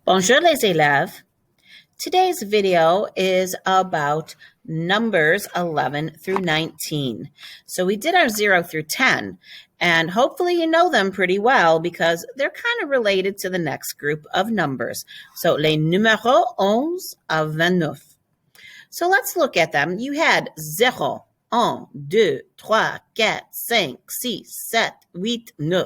Bonjour les élèves. Today's video is about numbers 11 through 19. So we did our 0 through 10, and hopefully you know them pretty well because they're kind of related to the next group of numbers. So les numéros 11 à 29. So let's look at them. You had 0, 1, 2, 3, 4, 5, 6, 7, 8, 9.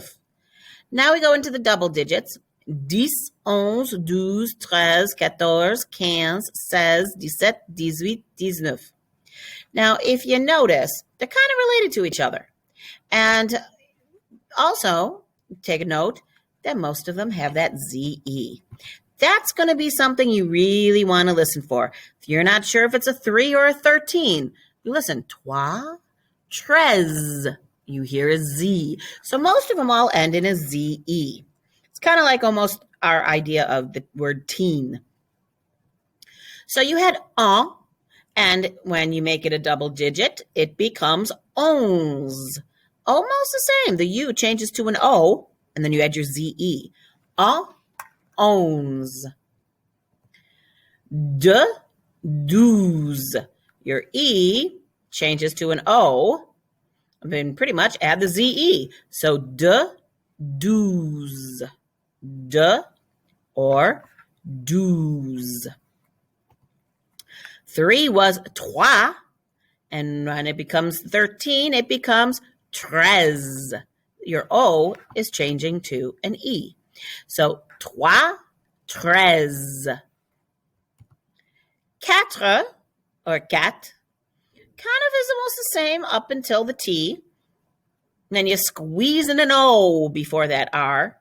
Now we go into the double digits. 10, 11, 12, 13, 14, 15, 16, 17, 18, 19. Now, if you notice, they're kind of related to each other. And also, take a note that most of them have that ZE. That's going to be something you really want to listen for. If you're not sure if it's a 3 or a 13, you listen, 3, 13. You hear a Z. So most of them all end in a ZE. It's kind of like almost our idea of the word teen. So you had un, and when you make it a double digit, it becomes onze. Almost the same. The U changes to an O, and then you add your ZE. Un, onze. De, douze. Your E changes to an O. I mean, pretty much add the ZE. So de, douze. De or douze. 3 was trois, and when it becomes 13, it becomes treize. Your O is changing to an E. So trois, treize. Quatre or quatre kind of is almost the same up until the T. And then you squeeze in an O before that R.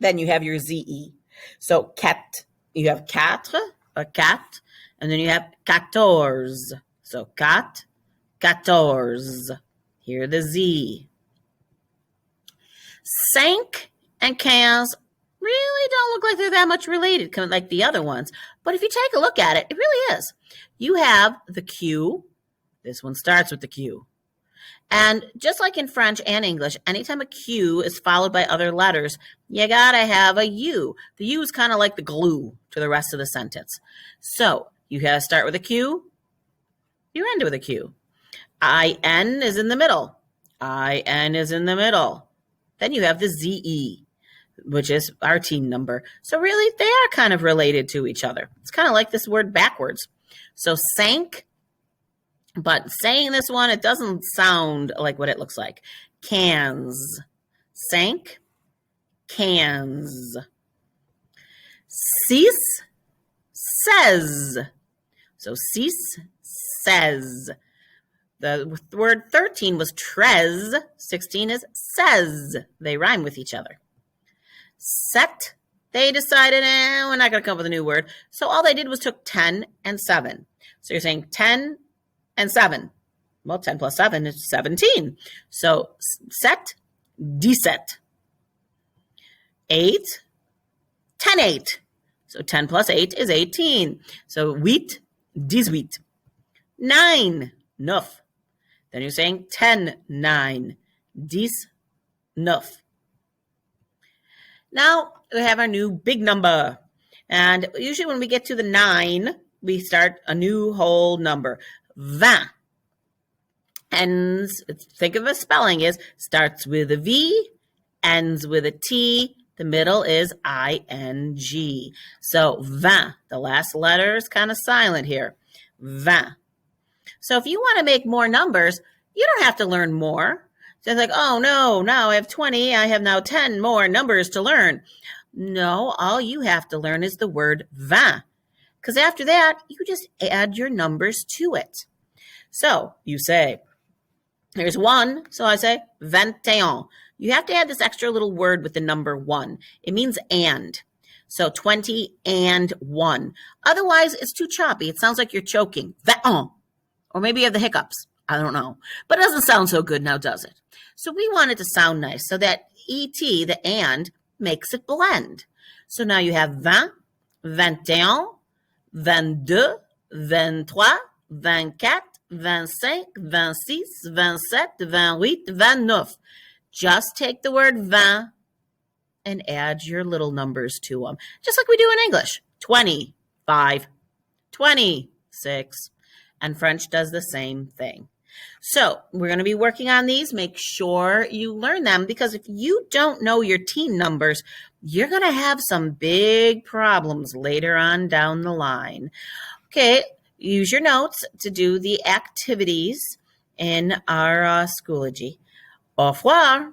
Then you have your ZE. So quatre, you have quatre or quatre, and then you have quatorze. So quatre, quatorze. Hear the Z. Cinq and quinze really don't look like they're that much related, like the other ones. But if you take a look at it, it really is. You have the Q. This one starts with the Q. And just like in French and English, anytime a Q is followed by other letters, you gotta have a U. The U is kind of like the glue to the rest of the sentence. So you gotta start with a Q, you end with a Q. IN is in the middle. IN is in the middle. Then you have the ZE, which is our teen number. So really, they are kind of related to each other. It's kind of like this word backwards. So cinq, but saying this one, it doesn't sound like what it looks like. Cans. Cinq, cans. Six, says. So six, says. The word 13 was treize. 16 is says. They rhyme with each other. Set, they decided, we're not going to come up with a new word. So all they did was took 10 and 7. So you're saying 10 and 7. Well, 10 plus 7 is 17. So set, 17. 8, 10, 8. So 10 plus 8 is 18. So 8, 18. 9, 9. Then you're saying 10, 9. 9. Now we have our new big number. And usually when we get to the 9, we start a new whole number. 20. Ends, think of a spelling is, starts with a V, ends with a T, the middle is ING. So 20, the last letter is kind of silent here. 20. So if you want to make more numbers, you don't have to learn more. So it's like, oh no, now I have 20, I have now 10 more numbers to learn. No, all you have to learn is the word 20. Because after that, you just add your numbers to it. So you say, there's 1, so I say 21. You have to add this extra little word with the number 1. It means and. So 20 and 1. Otherwise, it's too choppy. It sounds like you're choking. 21. Or maybe you have the hiccups. I don't know. But it doesn't sound so good now, does it? So we want it to sound nice. So that ET, the and, makes it blend. So now you have 20, 21, 22, 23, 24, 25, 26, 27, 28, 29. Just take the word 20 and add your little numbers to them, just like we do in English. 25, 26, and French does the same thing. So we're going to be working on these. Make sure you learn them, because if you don't know your teen numbers, you're going to have some big problems later on down the line. Okay, use your notes to do the activities in our Schoology. Au revoir.